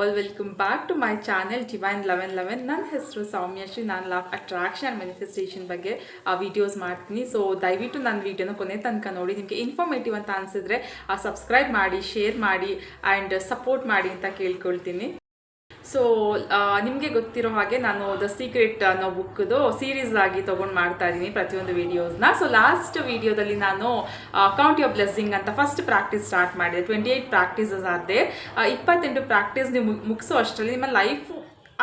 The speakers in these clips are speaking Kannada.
All, welcome back to my channel divine 1111. ನನ್ನ ಹೆಸರು ಸೌಮ್ಯಶ್ರೀ. ನಾನು ಲಾ ಅಟ್ರಾಕ್ಷನ್ ಆ್ಯಂಡ್ ಮ್ಯಾನಿಫೆಸ್ಟೇಷನ್ ಬಗ್ಗೆ ವೀಡಿಯೋಸ್ ಮಾಡ್ತೀನಿ. ಸೊ ದಯವಿಟ್ಟು ನನ್ನ ವೀಡಿಯೋನ ಕೊನೆ ತನಕ ನೋಡಿ. ನಿಮಗೆ ಇನ್ಫಾರ್ಮೇಟಿವ್ ಅಂತ ಅನಿಸಿದ್ರೆ ಸಬ್ಸ್ಕ್ರೈಬ್ ಮಾಡಿ, ಶೇರ್ ಮಾಡಿ ಆ್ಯಂಡ್ ಸಪೋರ್ಟ್ ಮಾಡಿ ಅಂತ ಕೇಳ್ಕೊಳ್ತೀನಿ. ಸೊ ನಿಮಗೆ ಗೊತ್ತಿರೋ ಹಾಗೆ ನಾನು ದ ಸೀಕ್ರೆಟ್ ಅನ್ನೋ ಬುಕ್ದು ಸೀರೀಸ್ ಆಗಿ ತೊಗೊಂಡು ಮಾಡ್ತಾ ಇದ್ದೀನಿ ಪ್ರತಿಯೊಂದು ವೀಡಿಯೋಸ್ನ. ಸೊ ಲಾಸ್ಟ್ ವೀಡಿಯೋದಲ್ಲಿ ನಾನು ಕೌಂಟ್ ಯುವರ್ ಬ್ಲೆಸ್ಸಿಂಗ್ ಅಂತ ಫಸ್ಟ್ ಪ್ರಾಕ್ಟೀಸ್ ಸ್ಟಾರ್ಟ್ ಮಾಡಿದೆ. 28 ಪ್ರಾಕ್ಟೀಸಸ್ ಆಗಿದೆ. 28 ಪ್ರಾಕ್ಟೀಸ್ ನೀವು ಮುಗಿಸೋ ಅಷ್ಟರಲ್ಲಿ ನಿಮ್ಮ ಲೈಫು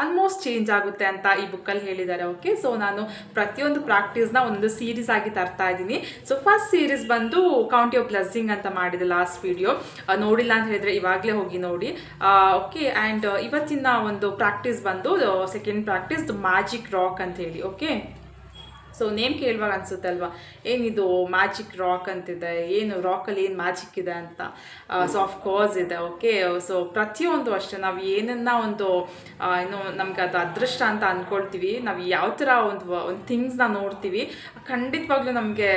ಆಲ್ಮೋಸ್ಟ್ ಚೇಂಜ್ ಆಗುತ್ತೆ ಅಂತ ಈ ಬುಕ್ಕಲ್ಲಿ ಹೇಳಿದ್ದಾರೆ. ಓಕೆ, ಸೊ ನಾನು ಪ್ರತಿಯೊಂದು ಪ್ರಾಕ್ಟೀಸ್ನ ಒಂದು ಸೀರೀಸ್ ಆಗಿ ತರ್ತಾ ಇದ್ದೀನಿ. ಸೊ ಫಸ್ಟ್ ಸೀರೀಸ್ ಬಂದು ಕೌಂಟ್ ಯುವರ್ ಬ್ಲೆಸ್ಸಿಂಗ್ ಅಂತ ಮಾಡಿದೆ ಲಾಸ್ಟ್ ವಿಡಿಯೋ. ನೋಡಿಲ್ಲ ಅಂತ ಹೇಳಿದ್ರೆ ಇವಾಗಲೇ ಹೋಗಿ ನೋಡಿ. ಓಕೆ, ಆ್ಯಂಡ್ ಇವತ್ತಿನ ಒಂದು ಪ್ರಾಕ್ಟೀಸ್ ಬಂದು ಸೆಕೆಂಡ್ ಪ್ರಾಕ್ಟೀಸ್ ಮ್ಯಾಜಿಕ್ ರಾಕ್ ಅಂತ ಹೇಳಿ. ಓಕೆ, ಸೊ ನೇಮ್ ಕೇಳುವಾಗ ಅನಿಸುತ್ತೆ ಅಲ್ವಾ, ಏನಿದು ಮ್ಯಾಜಿಕ್ ರಾಕ್ ಅಂತಿದೆ, ಏನು ರಾಕಲ್ಲಿ ಏನು ಮ್ಯಾಜಿಕ್ ಇದೆ ಅಂತ. ಸೊ ಆಫ್ ಕೋರ್ಸ್ ಇದೆ. ಓಕೆ, ಸೊ ಪ್ರತಿಯೊಂದು ಅಷ್ಟೇ ನಾವು ಏನನ್ನ ಒಂದು ಏನು ನಮ್ಗೆ ಅದು ಅದೃಷ್ಟ ಅಂತ ಅಂದ್ಕೊಳ್ತೀವಿ, ನಾವು ಯಾವ ಥರ ಒಂದು ಥಿಂಗ್ಸ್ನ ನೋಡ್ತೀವಿ, ಖಂಡಿತವಾಗ್ಲೂ ನಮಗೆ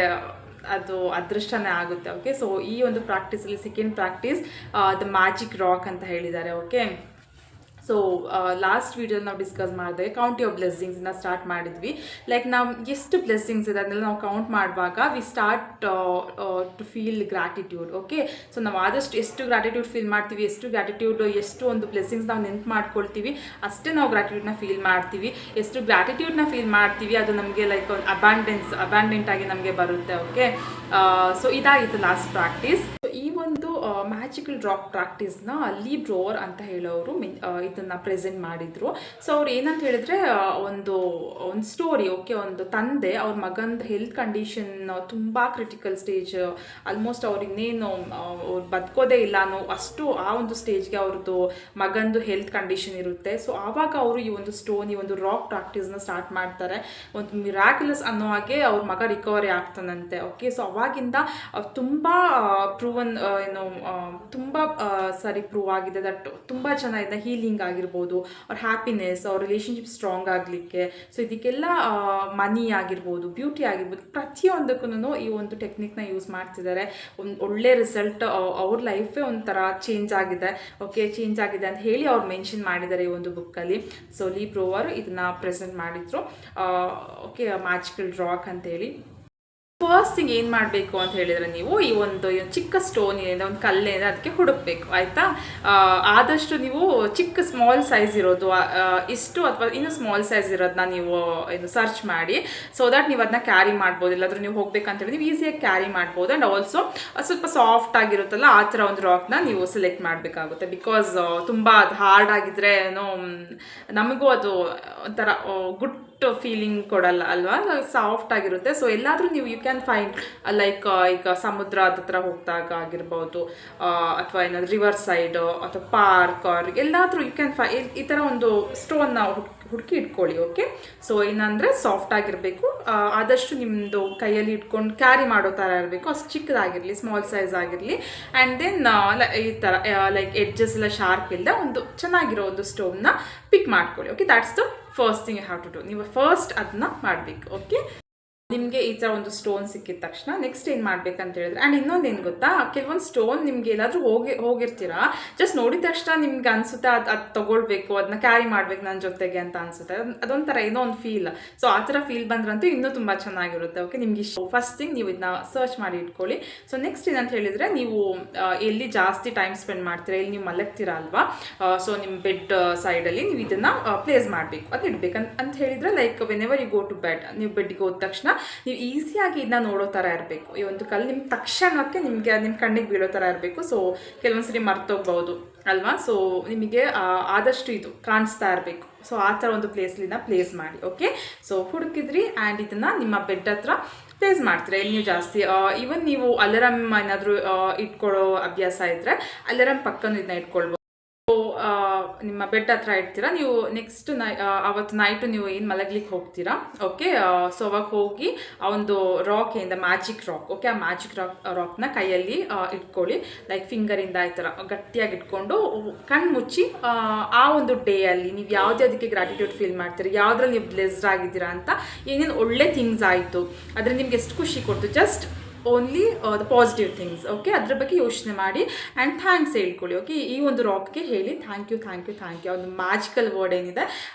ಅದು ಅದೃಷ್ಟನೇ ಆಗುತ್ತೆ. ಓಕೆ, ಸೊ ಈ ಒಂದು ಪ್ರಾಕ್ಟೀಸಲ್ಲಿ second practice the magic rock ಅಂತ ಹೇಳಿದ್ದಾರೆ. ಓಕೆ, ಸೊ ಲಾಸ್ಟ್ ವೀಡಿಯೋಲಿ ನಾವು ಡಿಸ್ಕಸ್ ಮಾಡಿದೆ ಕೌಂಟ್ ಯುವರ್ ಬ್ಲೆಸ್ಸಿಂಗ್ಸ್ನ ಸ್ಟಾರ್ಟ್ ಮಾಡಿದ್ವಿ. ಲೈಕ್ ನಾವು ಎಷ್ಟು ಬ್ಲೆಸ್ಸಿಂಗ್ಸ್ ಇದೆ ಅದನ್ನೆಲ್ಲ ನಾವು ಕೌಂಟ್ ಮಾಡುವಾಗ we start to feel gratitude. Okay, so ನಾವು ಆದಷ್ಟು ಎಷ್ಟು ಗ್ರ್ಯಾಟಿಟ್ಯೂಡ್ ಫೀಲ್ ಮಾಡ್ತೀವಿ, ಎಷ್ಟು ಒಂದು ಬ್ಲೆಸ್ಸಿಂಗ್ಸ್ ನಾವು ನೆನ್ಪು ಮಾಡ್ಕೊಳ್ತೀವಿ, ಅಷ್ಟೇ ನಾವು ಗ್ರ್ಯಾಟಿಟ್ಯೂಡ್ನ ಫೀಲ್ ಮಾಡ್ತೀವಿ. ಎಷ್ಟು ಗ್ರ್ಯಾಟಿಟ್ಯೂಡ್ನ ಫೀಲ್ ಮಾಡ್ತೀವಿ ಅದು ನಮಗೆ ಲೈಕ್ ಒಂದು ಅಬ್ಯಾಂಡೆಂಟ್ ಆಗಿ ನಮಗೆ ಬರುತ್ತೆ. ಓಕೆ, ಸೊ ಇದಾಗಿತ್ತು ಲಾಸ್ಟ್ ಪ್ರಾಕ್ಟೀಸ್. ಈ ಒಂದು ಮ್ಯಾಜಿಕಲ್ ರಾಕ್ ಪ್ರಾಕ್ಟೀಸ್ನ ಲೀ ಬ್ರೋವರ್ ಅಂತ ಹೇಳೋರು ಇದನ್ನು ಪ್ರೆಸೆಂಟ್ ಮಾಡಿದರು. ಸೊ ಅವ್ರು ಏನಂತ ಹೇಳಿದ್ರೆ ಒಂದು ಸ್ಟೋರಿ. ಓಕೆ, ಒಂದು ತಂದೆ ಅವ್ರ ಮಗಂದು ಹೆಲ್ತ್ ಕಂಡೀಷನ್ ತುಂಬ ಕ್ರಿಟಿಕಲ್ ಸ್ಟೇಜ್, ಆಲ್ಮೋಸ್ಟ್ ಅವ್ರಿಗೇನು ಅವ್ರು ಬದುಕೋದೇ ಇಲ್ಲ ಅನ್ನೋ ಅಷ್ಟು ಆ ಒಂದು ಸ್ಟೇಜ್ಗೆ ಅವ್ರದ್ದು ಮಗಂದು ಹೆಲ್ತ್ ಕಂಡೀಷನ್ ಇರುತ್ತೆ. ಸೊ ಆವಾಗ ಅವರು ಈ ಒಂದು ರಾಕ್ ಪ್ರಾಕ್ಟೀಸ್ನ ಸ್ಟಾರ್ಟ್ ಮಾಡ್ತಾರೆ. ಒಂದು ಮಿರಾಕ್ಯುಲಸ್ ಅನ್ನೋ ಹಾಗೆ ಅವ್ರ ಮಗ ರಿಕವರಿ ಆಗ್ತಾನಂತೆ. ಓಕೆ, ಸೊ ಅವಾಗಿಂದ ತುಂಬ ತುಂಬ ಸರಿ ಪ್ರೂವ್ ಆಗಿದೆ ದಟ್ ತುಂಬ ಚೆನ್ನಾಗಿದೆ. ಹೀಲಿಂಗ್ ಆಗಿರ್ಬೋದು, ಅವ್ರ ಹ್ಯಾಪಿನೆಸ್, ಅವ್ರ ರಿಲೇಷನ್ಶಿಪ್ ಸ್ಟ್ರಾಂಗ್ ಆಗಲಿಕ್ಕೆ, ಸೊ ಇದಕ್ಕೆಲ್ಲ ಮನಿ ಆಗಿರ್ಬೋದು, ಬ್ಯೂಟಿ ಆಗಿರ್ಬೋದು, ಪ್ರತಿಯೊಂದಕ್ಕೂ ಈ ಒಂದು ಟೆಕ್ನಿಕ್ನ ಯೂಸ್ ಮಾಡ್ತಿದ್ದಾರೆ. ಒಂದು ಒಳ್ಳೆ ರಿಸಲ್ಟ್, ಅವ್ರ ಲೈಫೇ ಒಂಥರ ಚೇಂಜ್ ಆಗಿದೆ ಅಂತ ಹೇಳಿ ಅವ್ರು ಮೆನ್ಷನ್ ಮಾಡಿದ್ದಾರೆ ಈ ಒಂದು ಬುಕ್ಕಲ್ಲಿ. ಸೊ ಲೀ ಬ್ರೋವರ್ ಇದನ್ನ ಪ್ರೆಸೆಂಟ್ ಮಾಡಿದ್ರು. ಓಕೆ, ಮ್ಯಾಜಿಕಲ್ ರಾಕ್ ಅಂತೇಳಿ. ಫಸ್ಟ್ ಥಿಂಗ್ ಏನು ಮಾಡಬೇಕು ಅಂತ ಹೇಳಿದರೆ, ನೀವು ಈ ಒಂದು ಚಿಕ್ಕ ಸ್ಟೋನ್ ಏನಿದೆ, ಒಂದು ಕಲ್ಲೇನಿದೆ, ಅದಕ್ಕೆ ಹುಡುಕಬೇಕು. ಆಯಿತಾ, ಆದಷ್ಟು ನೀವು ಚಿಕ್ಕ ಸ್ಮಾಲ್ ಸೈಜ್ ಇರೋದು ಇಷ್ಟು ಅಥವಾ ಇನ್ನೂ ಸ್ಮಾಲ್ ಸೈಜ್ ಇರೋದನ್ನ ನೀವು ಸರ್ಚ್ ಮಾಡಿ. ಸೊ ದಟ್ ನೀವು ಅದನ್ನ ಕ್ಯಾರಿ ಮಾಡ್ಬೋದು. ಇಲ್ಲಾಂದ್ರೆ ನೀವು ಹೋಗ್ಬೇಕಂತ ಹೇಳಿ ನೀವು ಈಸಿಯಾಗಿ ಕ್ಯಾರಿ ಮಾಡ್ಬೋದು. ಆ್ಯಂಡ್ ಆಲ್ಸೋ ಸ್ವಲ್ಪ ಸಾಫ್ಟ್ ಆಗಿರುತ್ತಲ್ಲ ಆ ಥರ ಒಂದು ರಾಕ್ನ ನೀವು ಸೆಲೆಕ್ಟ್ ಮಾಡಬೇಕಾಗುತ್ತೆ. ಬಿಕಾಸ್ ತುಂಬ ಅದು ಹಾರ್ಡ್ ಆಗಿದ್ರೆ ಏನೋ ನಮಗೂ ಅದು ಒಂಥರ ಗುಡ್ ಫೀಲಿಂಗ್ ಕೊಡಲ್ಲ ಅಲ್ವಾ, ಸಾಫ್ಟ್ ಆಗಿರುತ್ತೆ. ಸೊ ಎಲ್ಲಾದರೂ ನೀವು ಯು ಕ್ಯಾನ್ ಫೈಂಡ್ ಲೈಕ್ ಈಗ ಸಮುದ್ರ ಹತ್ರ ಹೋಗ್ದಾಗ ಆಗಿರ್ಬೋದು, ಅಥವಾ ಏನಾದ್ರು ರಿವರ್ ಸೈಡ್ ಅಥವಾ ಪಾರ್ಕ್ ಎಲ್ಲಾದರೂ ಯು ಕ್ಯಾನ್ ಈ ಥರ ಒಂದು ಸ್ಟೋನ್ನ ಹುಡುಕಿ ಇಟ್ಕೊಳ್ಳಿ. ಓಕೆ, ಸೊ ಏನಂದರೆ ಸಾಫ್ಟ್ ಆಗಿರಬೇಕು, ಆದಷ್ಟು ನಿಮ್ಮದು ಕೈಯಲ್ಲಿ ಇಟ್ಕೊಂಡು ಕ್ಯಾರಿ ಮಾಡೋ ಥರ ಇರಬೇಕು. ಅಷ್ಟು ಚಿಕ್ಕದಾಗಿರಲಿ, ಸ್ಮಾಲ್ ಸೈಜ್ ಆಗಿರಲಿ. ಆ್ಯಂಡ್ ದೆನ್ ಈ ಥರ ಲೈಕ್ ಎಡ್ಜಸ್ ಎಲ್ಲ ಶಾರ್ಪ್ ಇಲ್ಲದೆ ಒಂದು ಚೆನ್ನಾಗಿರೋ ಒಂದು ಸ್ಟೋನ್ನ ಪಿಕ್ ಮಾಡ್ಕೊಳ್ಳಿ. Okay, that's the first thing you have to do. ನೀವು ಫಸ್ಟ್ ಅದನ್ನ ಮಾಡಬೇಕು. ಓಕೆ, ನಿಮಗೆ ಈ ಥರ ಒಂದು ಸ್ಟೋನ್ ಸಿಕ್ಕಿದ ತಕ್ಷಣ ನೆಕ್ಸ್ಟ್ ಏನು ಮಾಡ್ಬೇಕಂತ ಹೇಳಿದ್ರೆ, ಆ್ಯಂಡ್ ಇನ್ನೊಂದು ಏನು ಗೊತ್ತಾ, ಕೆಲವೊಂದು ಸ್ಟೋನ್ ನಿಮ್ಗೆ ಎಲ್ಲಾದರೂ ಹೋಗಿರ್ತೀರಾ, ಜಸ್ಟ್ ನೋಡಿದ ತಕ್ಷಣ ನಿಮ್ಗೆ ಅನಿಸುತ್ತೆ ಅದು ತೊಗೊಳ್ಬೇಕು, ಅದನ್ನ ಕ್ಯಾರಿ ಮಾಡ್ಬೇಕು ನನ್ನ ಜೊತೆಗೆ ಅಂತ ಅನಿಸುತ್ತೆ. ಅದೊಂಥರ ಏನೋ ಒಂದು ಫೀಲ್. ಸೊ ಆ ಥರ ಫೀಲ್ ಬಂದ್ರಂತೂ ಇನ್ನೂ ತುಂಬ ಚೆನ್ನಾಗಿರುತ್ತೆ. ಓಕೆ, ನಿಮ್ಗೆ ಇಷ್ಟ ಫಸ್ಟ್ ಥಿಂಗ್ ನೀವು ಇದನ್ನ ಸರ್ಚ್ ಮಾಡಿ ಇಟ್ಕೊಳ್ಳಿ. ಸೊ ನೆಕ್ಸ್ಟ್ ಏನಂತ ಹೇಳಿದರೆ, ನೀವು ಎಲ್ಲಿ ಜಾಸ್ತಿ ಟೈಮ್ ಸ್ಪೆಂಡ್ ಮಾಡ್ತೀರಾ, ಇಲ್ಲಿ ನೀವು ಮಲಗ್ತೀರಾ ಅಲ್ವಾ, ಸೊ ನಿಮ್ಮ ಬೆಡ್ ಸೈಡಲ್ಲಿ ನೀವು ಇದನ್ನು ಪ್ಲೇಸ್ ಮಾಡಬೇಕು, ಅದು ಇಡಬೇಕು ಅಂತ ಹೇಳಿದರೆ, like whenever you go to bed, ನೀವು ಬೆಡ್ಗೆ ಹೋದ ತಕ್ಷಣ ನೀವು ಈಸಿಯಾಗಿ ಇದನ್ನ ನೋಡೋ ಥರ ಇರಬೇಕು. ಈ ಒಂದು ಕಲ್ಲು ನಿಮ್ಮ ತಕ್ಷಣಕ್ಕೆ ನಿಮ್ಮ ಕಣ್ಣಿಗೆ ಬೀಳೋ ಥರ ಇರಬೇಕು. ಸೊ ಕೆಲವೊಂದ್ಸರಿ ಮರ್ತೋಗ್ಬೋದು ಅಲ್ವಾ, ಸೊ ನಿಮಗೆ ಆದಷ್ಟು ಇದು ಕಾಣಿಸ್ತಾ ಇರಬೇಕು. ಸೊ ಆ ಥರ ಒಂದು ಪ್ಲೇಸ್ ಮಾಡಿ. ಓಕೆ, ಸೊ ಹುಡುಕಿದ್ರಿ ಆ್ಯಂಡ್ ಇದನ್ನು ನಿಮ್ಮ ಬೆಡ್ ಹತ್ರ ಪ್ಲೇಸ್ ಮಾಡ್ತೀರಾ. ಇಲ್ಲಿ ನೀವು ಜಾಸ್ತಿ ಈವನ್ ನೀವು ಅಲಾರಮ್ ಏನಾದರೂ ಇಟ್ಕೊಳ್ಳೋ ಅಭ್ಯಾಸ ಇದ್ದರೆ ಅಲಾರಮ್ ಪಕ್ಕನೂ ಇದನ್ನ ಇಟ್ಕೊಳ್ಬೋದು. ಸೊ ನಿಮ್ಮ ಬೆಡ್ ಹತ್ರ ಇಡ್ತೀರಾ ನೀವು. ನೆಕ್ಸ್ಟ್ ಅವತ್ತು ನೈಟು ನೀವು ಏನು ಮಲಗ್ಲಿಕ್ಕೆ ಹೋಗ್ತೀರಾ. ಓಕೆ, ಸೊ ಅವಾಗ ಹೋಗಿ ಆ ಒಂದು ರಾಕ್ ಏನಿದೆ ಮ್ಯಾಜಿಕ್ ರಾಕ್, ಓಕೆ, ಆ ಮ್ಯಾಜಿಕ್ ರಾಕ್ನ ಕೈಯಲ್ಲಿ ಇಟ್ಕೊಳ್ಳಿ. ಲೈಕ್ ಫಿಂಗರಿಂದ ಈ ಥರ ಗಟ್ಟಿಯಾಗಿ ಇಟ್ಕೊಂಡು ಕಣ್ಣು ಮುಚ್ಚಿ ಆ ಒಂದು ಡೇಯಲ್ಲಿ ನೀವು ಯಾವುದೇ ಅದಕ್ಕೆ ಗ್ರ್ಯಾಟಿಟ್ಯೂಡ್ ಫೀಲ್ ಮಾಡ್ತೀರಿ, ಯಾವುದ್ರಲ್ಲಿ ನೀವು ಬ್ಲೆಸ್ಡ್ ಆಗಿದ್ದೀರಾ ಅಂತ, ಏನೇನು ಒಳ್ಳೆ ಥಿಂಗ್ಸ್ ಆಯಿತು, ಆದರೆ ನಿಮ್ಗೆ ಎಷ್ಟು ಖುಷಿ ಕೊಡ್ತು, just only the positive things. Okay, ಅದ್ರ ಬಗ್ಗೆ ಯೋಚನೆ ಮಾಡಿ ಆ್ಯಂಡ್ ಥ್ಯಾಂಕ್ಸ್ ಹೇಳ್ಕೊಳ್ಳಿ. ಓಕೆ, ಈ ಒಂದು ರಾಕ್ಗೆ ಹೇಳಿ thank you thank you thank you. ಒಂದು ಮ್ಯಾಜಿಕಲ್ ವರ್ಡ್ ಏನಿದೆ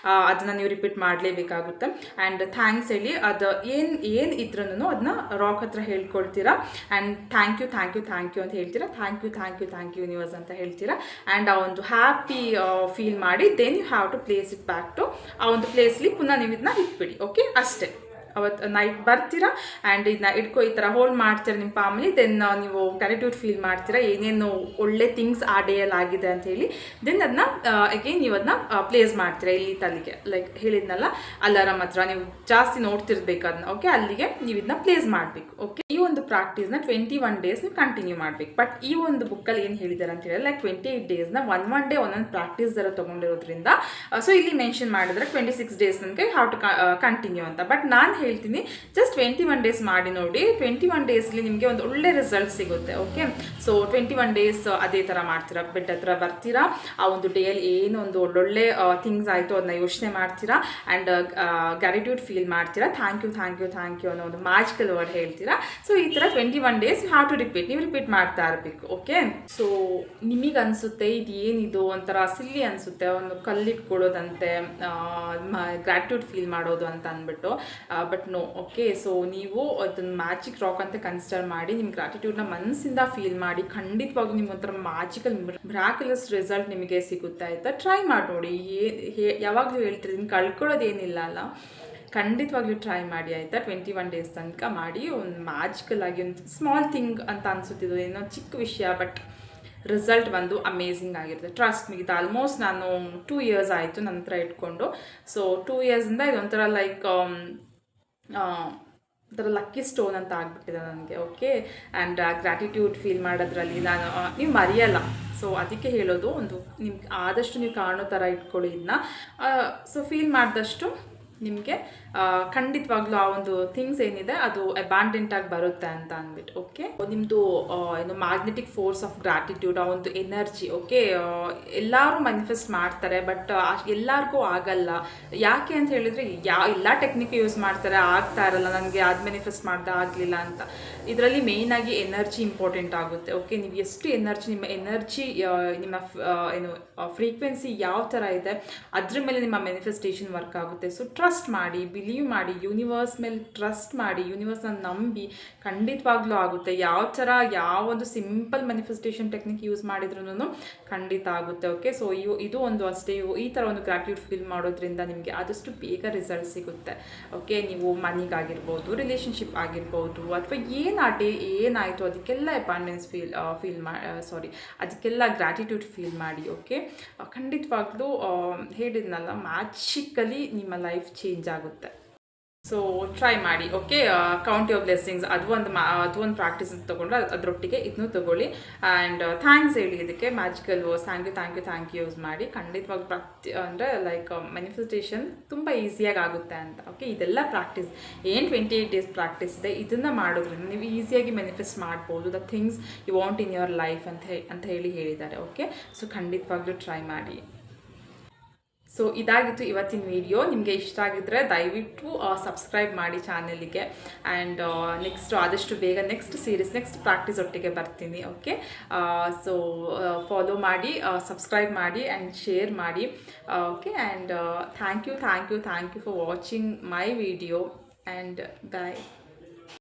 ಅದನ್ನು ನೀವು ರಿಪೀಟ್ ಮಾಡಲೇಬೇಕಾಗುತ್ತೆ. ಆ್ಯಂಡ್ ಥ್ಯಾಂಕ್ಸ್ ಹೇಳಿ, ಅದು ಏನು ಇದ್ರೂ ಅದನ್ನ ರಾಕ್ ಹತ್ರ ಹೇಳ್ಕೊಳ್ತೀರಾ. And thank you thank you thank you ಅಂತ ಹೇಳ್ತೀರಾ. Thank you thank you thank you universe ಅಂತ ಹೇಳ್ತೀರಾ. ಆ್ಯಂಡ್ ಆ ಒಂದು ಹ್ಯಾಪಿ ಫೀಲ್ ಮಾಡಿ then you have to place it back to ಆ ಒಂದು ಪ್ಲೇಸ್ಲಿ ಪುನಃ ನೀವು ಇದನ್ನ ಇಟ್ಬಿಡಿ. ಓಕೆ, ಅಷ್ಟೇ. ಅವತ್ತು ನೈಟ್ ಬರ್ತೀರಾ ಆ್ಯಂಡ್ ಇದನ್ನ ಈ ಥರ ಹೋಲ್ಡ್ ಮಾಡ್ತೀರಾ ನಿಮ್ಮ ಪಾಮಲ್ಲಿ. ದೆನ್ ನೀವು ಗ್ರ್ಯಾಟಿಟ್ಯೂಡ್ ಫೀಲ್ ಮಾಡ್ತೀರಾ, ಏನೇನು ಒಳ್ಳೆ ಥಿಂಗ್ಸ್ ಆ ಡೇಯಲ್ಲಿ ಆಗಿದೆ ಅಂತ ಹೇಳಿ. ದೆನ್ ಅದನ್ನ ಅಗೇನ್ ನೀವು ಅದನ್ನ ಪ್ಲೇಸ್ ಮಾಡ್ತೀರಾ ಇಲ್ಲಿ ತಲೆಗೆ, ಲೈಕ್ ಹೇಳಿದ್ನಲ್ಲ ಅಲಾರಾಮ್ ಹತ್ರ ನೀವು ಜಾಸ್ತಿ ನೋಡ್ತಿರ್ಬೇಕು ಅದನ್ನ. ಓಕೆ, ಅಲ್ಲಿಗೆ ನೀವು ಇದನ್ನ ಪ್ಲೇಸ್ ಮಾಡಬೇಕು. ಓಕೆ, ಈ ಒಂದು ಪ್ರಾಕ್ಟೀಸ್ನ 21 ಡೇಸ್ ನೀವು ಕಂಟಿನ್ಯೂ ಮಾಡಬೇಕು. ಬಟ್ ಈ ಒಂದು ಬುಕ್ಕಲ್ಲಿ ಏನು ಹೇಳಿದ್ದಾರೆ ಅಂತ ಹೇಳಿದ್ರೆ ಲೈಕ್ 28 ಡೇಸ್ನ ಒನ್ ಡೇ ಒಂದೊಂದು ಪ್ರಾಕ್ಟೀಸ್ ಥರ ತೊಗೊಂಡಿರೋದ್ರಿಂದ ಸೊ ಇಲ್ಲಿ ಮೆನ್ಷನ್ ಮಾಡಿದ್ರೆ 26 ಡೇಸ್ ನನಗೆ ಹೌ ಟು ಕಂಟಿನ್ಯೂ ಅಂತ. ಬಟ್ ನಾನು ಹೇಳ್ತೀನಿ ಜಸ್ಟ್ 21 ಡೇಸ್ ಮಾಡಿ ನೋಡಿ. 21 ಡೇಸ್ಲಿ ನಿಮಗೆ ಒಂದು ಒಳ್ಳೆ ರಿಸಲ್ಟ್ ಸಿಗುತ್ತೆ. ಓಕೆ, ಸೊ 21 ಡೇಸ್ ಅದೇ ಥರ ಮಾಡ್ತೀರಾ, ಬೆಡ್ ಹತ್ರ ಬರ್ತೀರಾ, ಆ ಒಂದು ಡೇಯಲ್ಲಿ ಏನು ಒಂದು ಒಳ್ಳೊಳ್ಳೆ ಥಿಂಗ್ಸ್ ಆಯಿತು ಅದನ್ನ ಯೋಚನೆ ಮಾಡ್ತೀರಾ ಆ್ಯಂಡ್ ಗ್ರ್ಯಾಟಿಟ್ಯೂಡ್ ಫೀಲ್ ಮಾಡ್ತೀರಾ. Thank you thank you thank you ಅನ್ನೋ ಒಂದು ಮ್ಯಾಜಿಕಲ್ ವರ್ಡ್ ಹೇಳ್ತೀರಾ. ಸೊ ಈ ಥರ 21 ಡೇಸ್ ಹ್ಯಾವ್ ಟು ನೀವು ರಿಪೀಟ್ ಮಾಡ್ತಾ ಇರಬೇಕು. ಓಕೆ, ಸೊ ನಿಮಗೆ ಅನಿಸುತ್ತೆ ಇದು ಏನಿದು ಒಂಥರ ಸಿಲ್ಲಿ ಅನಿಸುತ್ತೆ, ಒಂದು ಕಲ್ಲಿಟ್ಕೊಡೋದಂತೆ ಗ್ರ್ಯಾಟಿಟ್ಯೂಡ್ ಫೀಲ್ ಮಾಡೋದು ಅಂತ ಅಂದ್ಬಿಟ್ಟು. But no. ಓಕೆ, ಸೊ ನೀವು ಅದನ್ನು ಮ್ಯಾಜಿಕ್ ರಾಕ್ ಅಂತ ಕನ್ಸಿಡರ್ ಮಾಡಿ ನಿಮ್ಮ ಗ್ರ್ಯಾಟಿಟ್ಯೂಡ್ನ ಮನಸ್ಸಿಂದ ಫೀಲ್ ಮಾಡಿ ಖಂಡಿತವಾಗೂ ನಿಮ್ಗೆ ಒಂಥರ ಮ್ಯಾಜಿಕಲ್ ಮಿರಾಕ್ಯುಲಸ್ ರಿಸಲ್ಟ್ ನಿಮಗೆ ಸಿಗುತ್ತೆ. ಆಯಿತಾ, ಟ್ರೈ ಮಾಡಿ ನೋಡಿ. ಯಾವಾಗಲೂ ಹೇಳ್ತಿರ್ತೀನಿ ಕಳ್ಕೊಳ್ಳೋದೇನಿಲ್ಲ ಅಲ್ಲ, ಖಂಡಿತವಾಗ್ಲೂ ಟ್ರೈ ಮಾಡಿ. ಆಯಿತಾ, 21 ಡೇಸ್ ತನಕ ಮಾಡಿ. ಒಂದು ಮ್ಯಾಜಿಕಲ್ ಆಗಿ ಒಂದು ಸ್ಮಾಲ್ ಥಿಂಗ್ ಅಂತ ಅನಿಸುತ್ತಿದ್ದು, ಏನೋ ಚಿಕ್ಕ ವಿಷಯ, ಬಟ್ ರಿಸಲ್ಟ್ ಬಂದು ಅಮೇಝಿಂಗ್ ಆಗಿರುತ್ತೆ. ಟ್ರಸ್ಟ್ ಮೀ, ಇದು ಆಲ್ಮೋಸ್ಟ್ ನಾನು 2 ಇಯರ್ಸ್ ಆಯಿತು ನನ್ನ ಹತ್ರ ಇಟ್ಕೊಂಡು. ಸೊ 2 ಇಯರ್ಸಿಂದ ಇದೊಂಥರ ಲೈಕ್ ಒಂಥರ ಲಕ್ಕಿ ಸ್ಟೋನ್ ಅಂತ ಆಗಿಬಿಟ್ಟಿದೆ ನನಗೆ. ಓಕೆ, ಆ್ಯಂಡ್ ಗ್ರ್ಯಾಟಿಟ್ಯೂಡ್ ಫೀಲ್ ಮಾಡೋದ್ರಲ್ಲಿ ನೀವು ಮರೆಯಲ್ಲ. ಸೊ ಅದಕ್ಕೆ ಹೇಳೋದು, ಒಂದು ನಿಮ್ಗೆ ಆದಷ್ಟು ನೀವು ಕಾಣೋ ಥರ ಇಟ್ಕೊಳ್ಳಿ ಇದನ್ನ. ಸೊ ಫೀಲ್ ಮಾಡಿದಷ್ಟು ನಿಮಗೆ ಖಂಡಿತವಾಗ್ಲೂ ಆ ಒಂದು ಥಿಂಗ್ಸ್ ಏನಿದೆ ಅದು ಅಬ್ಯಾಂಡೆಂಟ್ ಆಗಿ ಬರುತ್ತೆ ಅಂತ ಅಂದ್ಬಿಟ್ಟು. ಓಕೆ, ನಿಮ್ಮದು ಏನು ಮ್ಯಾಗ್ನೆಟಿಕ್ ಫೋರ್ಸ್ ಆಫ್ ಗ್ರ್ಯಾಟಿಟ್ಯೂಡ್, ಆ ಒಂದು ಎನರ್ಜಿ. ಓಕೆ, ಎಲ್ಲರೂ ಮ್ಯಾನಿಫೆಸ್ಟ್ ಮಾಡ್ತಾರೆ, ಬಟ್ ಎಲ್ಲರಿಗೂ ಆಗಲ್ಲ. ಯಾಕೆ ಅಂತ ಹೇಳಿದರೆ ಎಲ್ಲ ಟೆಕ್ನಿಕ್ ಯೂಸ್ ಮಾಡ್ತಾರೆ, ಆಗ್ತಾ ಇರಲ್ಲ. ನನಗೆ ಅದು ಮ್ಯಾನಿಫೆಸ್ಟ್ ಮಾಡ್ದೆ ಆಗಲಿಲ್ಲ ಅಂತ. ಇದರಲ್ಲಿ ಮೇಯ್ನಾಗಿ ಎನರ್ಜಿ ಇಂಪಾರ್ಟೆಂಟ್ ಆಗುತ್ತೆ. ಓಕೆ, ನೀವು ಎಷ್ಟು ಎನರ್ಜಿ, ನಿಮ್ಮ ಎನರ್ಜಿ, ನಿಮ್ಮ ಏನು ಫ್ರೀಕ್ವೆನ್ಸಿ ಯಾವ ಥರ ಇದೆ ಅದ್ರ ಮೇಲೆ ನಿಮ್ಮ ಮ್ಯಾನಿಫೆಸ್ಟೇಷನ್ ವರ್ಕ್ ಆಗುತ್ತೆ. ಸೊ ಟ್ರಸ್ಟ್ ಮಾಡಿ, ಬಿಲೀವ್ ಮಾಡಿ, ಯೂನಿವರ್ಸ್ ಮೇಲೆ ಟ್ರಸ್ಟ್ ಮಾಡಿ, ಯೂನಿವರ್ಸ್ನ ನಂಬಿ ಖಂಡಿತವಾಗ್ಲೂ ಆಗುತ್ತೆ. ಯಾವ ಥರ ಯಾವೊಂದು ಸಿಂಪಲ್ ಮ್ಯಾನಿಫೆಸ್ಟೇಷನ್ ಟೆಕ್ನಿಕ್ ಯೂಸ್ ಮಾಡಿದ್ರೂ ಖಂಡಿತ ಆಗುತ್ತೆ. ಓಕೆ, ಸೊ ಇದು ಒಂದು ಅಷ್ಟೇ. ಈ ಥರ ಒಂದು ಗ್ರ್ಯಾಟಿಟ್ಯೂಡ್ ಫೀಲ್ ಮಾಡೋದ್ರಿಂದ ನಿಮಗೆ ಆದಷ್ಟು ಬೇಗ ರಿಸಲ್ಟ್ ಸಿಗುತ್ತೆ. ಓಕೆ, ನೀವು ಮನಿಗಾಗಿರ್ಬೋದು, ರಿಲೇಷನ್ಶಿಪ್ ಆಗಿರ್ಬೋದು, ಅಥವಾ ಏನಾಯಿತು ಅದಕ್ಕೆಲ್ಲ ಅಬಂಡೆನ್ಸ್ ಅದಕ್ಕೆಲ್ಲ ಗ್ರ್ಯಾಟಿಟ್ಯೂಡ್ ಫೀಲ್ ಮಾಡಿ. ಓಕೆ, ಖಂಡಿತವಾಗ್ಲೂ ಹೇಳಿದ್ನಲ್ಲ, ಮ್ಯಾಜಿಕಲಿ ನಿಮ್ಮ ಲೈಫ್ ಚೇಂಜ್ ಆಗುತ್ತೆ. ಸೊ ಟ್ರೈ ಮಾಡಿ. ಓಕೆ, ಕೌಂಟ್ ಯುವರ್ ಬ್ಲೆಸ್ಸಿಂಗ್ಸ್ ಅದು ಒಂದು ಪ್ರಾಕ್ಟೀಸ್ ಅಂತ ತೊಗೊಂಡ್ರೆ ಅದರೊಟ್ಟಿಗೆ ಇದನ್ನು ತೊಗೊಳ್ಳಿ. ಆ್ಯಂಡ್ ಥ್ಯಾಂಕ್ಸ್ ಹೇಳಿ ಇದಕ್ಕೆ, magical words thank you use ಮಾಡಿ. ಖಂಡಿತವಾಗಿ ಅಂದರೆ ಲೈಕ್ ಮ್ಯಾನಿಫೆಸ್ಟೇಷನ್ ತುಂಬ ಈಸಿಯಾಗಿ ಆಗುತ್ತೆ ಅಂತ. ಓಕೆ, ಇದೆಲ್ಲ ಪ್ರಾಕ್ಟೀಸ್ ಏನು 28 ಡೇಸ್ ಪ್ರಾಕ್ಟೀಸ್ ಇದೆ, ಇದನ್ನು ಮಾಡೋದ್ರಿಂದ ನೀವು ಈಸಿಯಾಗಿ ಮ್ಯಾನಿಫೆಸ್ಟ್ ಮಾಡ್ಬೋದು the things you want in your life ಅಂತ ಹೇಳಿದ್ದಾರೆ. ಓಕೆ, ಸೊ ಖಂಡಿತವಾಗ್ಲೂ ಟ್ರೈ ಮಾಡಿ. ಸೊ ಇದಾಗಿತ್ತು ಇವತ್ತಿನ ವಿಡಿಯೋ. ನಿಮಗೆ ಇಷ್ಟ ಆಗಿದ್ದರೆ ದಯವಿಟ್ಟು ಸಬ್ಸ್ಕ್ರೈಬ್ ಮಾಡಿ ಚಾನಲಿಗೆ. ಆ್ಯಂಡ್ ಆದಷ್ಟು ಬೇಗ ನೆಕ್ಸ್ಟ್ ಪ್ರಾಕ್ಟೀಸ್ ಒಟ್ಟಿಗೆ ಬರ್ತೀನಿ. ಓಕೆ, ಸೊ ಫಾಲೋ ಮಾಡಿ, ಸಬ್ಸ್ಕ್ರೈಬ್ ಮಾಡಿ ಆ್ಯಂಡ್ ಶೇರ್ ಮಾಡಿ. Okay, and thank you for watching my video and bye.